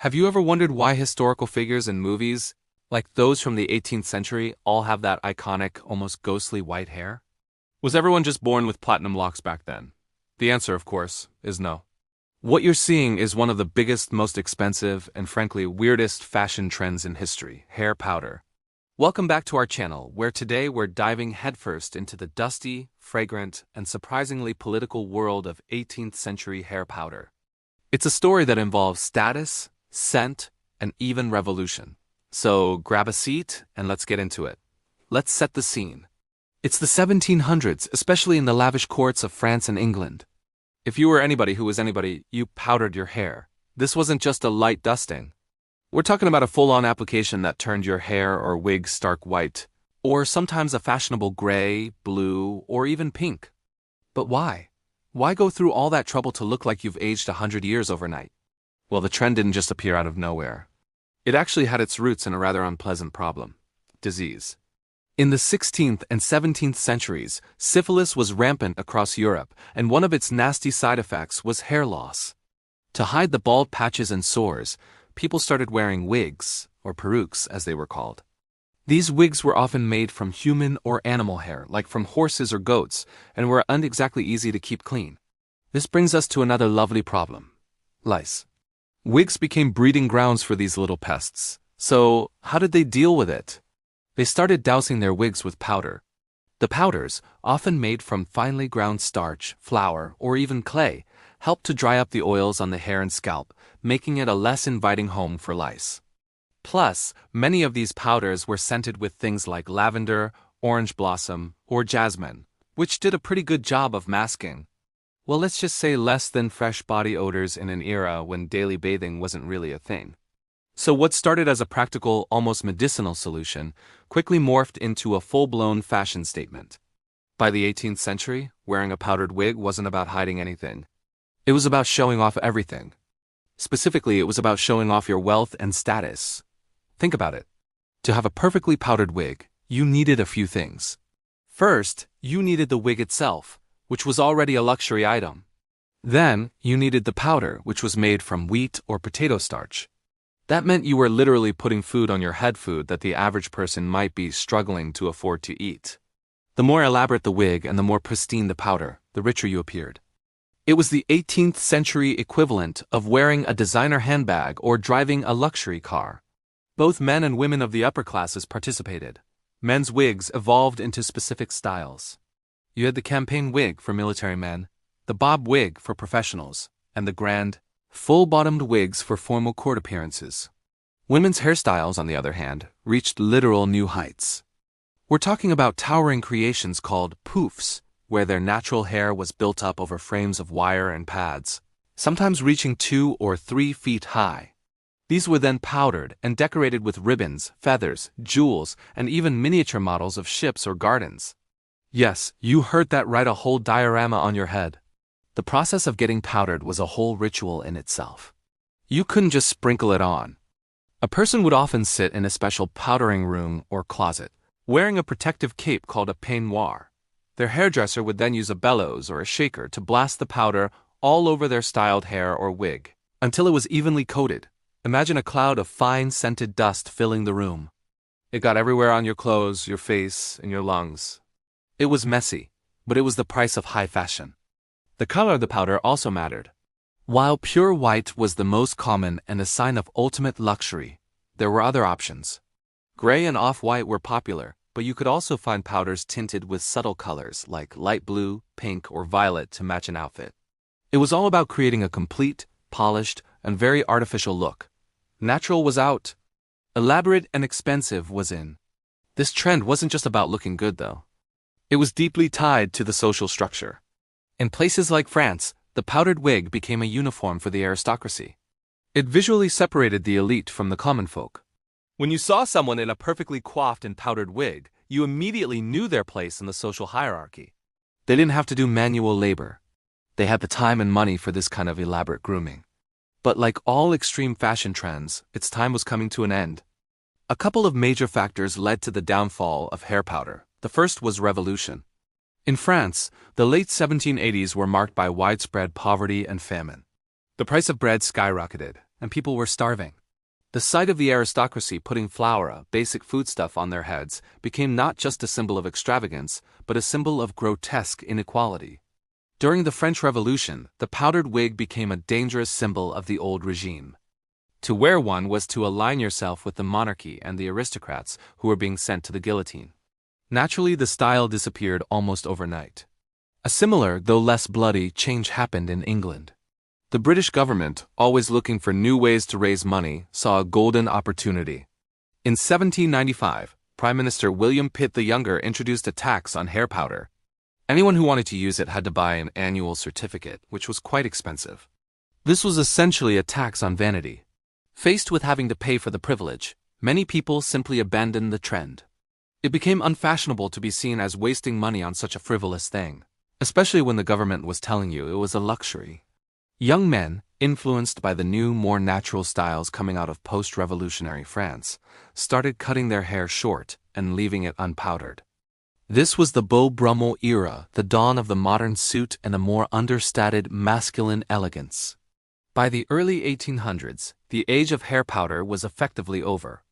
Have you ever wondered why historical figures in movies, like those from the 18th century, all have that iconic, almost ghostly white hair? Was everyone just born with platinum locks back then? The answer, of course, is no. What you're seeing is one of the biggest, most expensive, and frankly weirdest fashion trends in history: hair powder. Welcome back to our channel, where today we're diving headfirst into the dusty, fragrant, and surprisingly political world of 18th century hair powder. It's a story that involves status, scent, and even revolution. So grab a seat and let's get into it. Let's set the scene. It's the 1700s, especially in the lavish courts of France and England. If you were anybody who was anybody, you powdered your hair. This wasn't just a light dusting. We're talking about a full-on application that turned your hair or wig stark white, or sometimes a fashionable gray, blue, or even pink. But why? Why go through all that trouble to look like you've aged 100 years overnight? Well, the trend didn't just appear out of nowhere. It actually had its roots in a rather unpleasant problem: disease. In the 16th and 17th centuries, syphilis was rampant across Europe, and one of its nasty side effects was hair loss. To hide the bald patches and sores, people started wearing wigs, or perukes as they were called. These wigs were often made from human or animal hair, like from horses or goats, and were exactly easy to keep clean. This brings us to another lovely problem: lice. Wigs became breeding grounds for these little pests. So, how did they deal with it? They started dousing their wigs with powder. The powders, often made from finely ground starch, flour, or even clay, helped to dry up the oils on the hair and scalp, making it a less inviting home for lice. Plus, many of these powders were scented with things like lavender, orange blossom, or jasmine, which did a pretty good job of masking, well, let's just say, less than fresh body odors in an era when daily bathing wasn't really a thing. So what started as a practical, almost medicinal solution quickly morphed into a full-blown fashion statement. By the 18th century, wearing a powdered wig wasn't about hiding anything. It was about showing off everything. Specifically, it was about showing off your wealth and status. Think about it. To have a perfectly powdered wig, you needed a few things. First, you needed the wig itself, which was already a luxury item. Then, you needed the powder, which was made from wheat or potato starch. That meant you were literally putting food on your head, food that the average person might be struggling to afford to eat. The more elaborate the wig and the more pristine the powder, the richer you appeared. It was the 18th century equivalent of wearing a designer handbag or driving a luxury car. Both men and women of the upper classes participated. Men's wigs evolved into specific styles. You had the campaign wig for military men, the bob wig for professionals, and the grand, full-bottomed wigs for formal court appearances. Women's hairstyles, on the other hand, reached literal new heights. We're talking about towering creations called poufs, where their natural hair was built up over frames of wire and pads, sometimes reaching 2 or 3 feet high. These were then powdered and decorated with ribbons, feathers, jewels, and even miniature models of ships or gardens. Yes, you heard that right, a whole diorama on your head. The process of getting powdered was a whole ritual in itself. You couldn't just sprinkle it on. A person would often sit in a special powdering room or closet, wearing a protective cape called a peignoir. Their hairdresser would then use a bellows or a shaker to blast the powder all over their styled hair or wig, until it was evenly coated. Imagine a cloud of fine scented dust filling the room. It got everywhere on your clothes, your face, and your lungs. It was messy, but it was the price of high fashion. The color of the powder also mattered. While pure white was the most common and a sign of ultimate luxury, there were other options. Gray and off-white were popular, but you could also find powders tinted with subtle colors like light blue, pink, or violet to match an outfit. It was all about creating a complete, polished, and very artificial look. Natural was out. Elaborate and expensive was in. This trend wasn't just about looking good, though. It was deeply tied to the social structure. In places like France, the powdered wig became a uniform for the aristocracy. It visually separated the elite from the common folk. When you saw someone in a perfectly coiffed and powdered wig, you immediately knew their place in the social hierarchy. They didn't have to do manual labor. They had the time and money for this kind of elaborate grooming. But like all extreme fashion trends, its time was coming to an end. A couple of major factors led to the downfall of hair powder. The first was revolution. In France, the late 1780s were marked by widespread poverty and famine. The price of bread skyrocketed, and people were starving. The sight of the aristocracy putting flour, a basic foodstuff, on their heads became not just a symbol of extravagance, but a symbol of grotesque inequality. During the French Revolution, the powdered wig became a dangerous symbol of the old regime. To wear one was to align yourself with the monarchy and the aristocrats who were being sent to the guillotine. Naturally, the style disappeared almost overnight. A similar, though less bloody, change happened in England. The British government, always looking for new ways to raise money, saw a golden opportunity. In 1795, Prime Minister William Pitt the Younger introduced a tax on hair powder. Anyone who wanted to use it had to buy an annual certificate, which was quite expensive. This was essentially a tax on vanity. Faced with having to pay for the privilege, many people simply abandoned the trend. It became unfashionable to be seen as wasting money on such a frivolous thing, especially when the government was telling you it was a luxury. Young men, influenced by the new, more natural styles coming out of post-revolutionary France, started cutting their hair short and leaving it unpowdered. This was the Beau Brummel era, the dawn of the modern suit and a more understated masculine elegance. By the early 1800s, the age of hair powder was effectively over.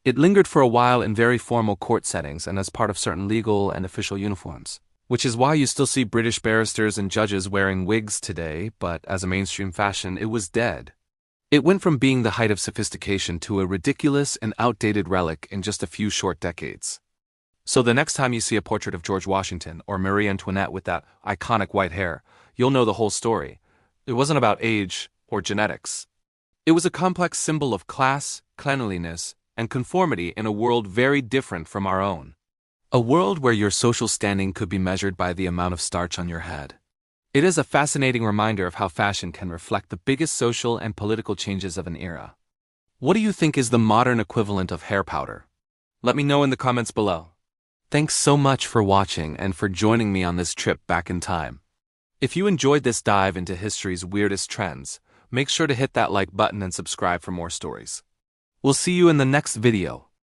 It lingered for a while in very formal court settings and as part of certain legal and official uniforms, which is why you still see British barristers and judges wearing wigs today, but as a mainstream fashion, it was dead. It went from being the height of sophistication to a ridiculous and outdated relic in just a few short decades. So the next time you see a portrait of George Washington or Marie Antoinette with that iconic white hair, you'll know the whole story. It wasn't about age or genetics. It was a complex symbol of class, cleanliness, and conformity in a world very different from our own. A world where your social standing could be measured by the amount of starch on your head. It is a fascinating reminder of how fashion can reflect the biggest social and political changes of an era. What do you think is the modern equivalent of hair powder? Let me know in the comments below. Thanks so much for watching and for joining me on this trip back in time. If you enjoyed this dive into history's weirdest trends, make sure to hit that like button and subscribe for more stories. We'll see you in the next video.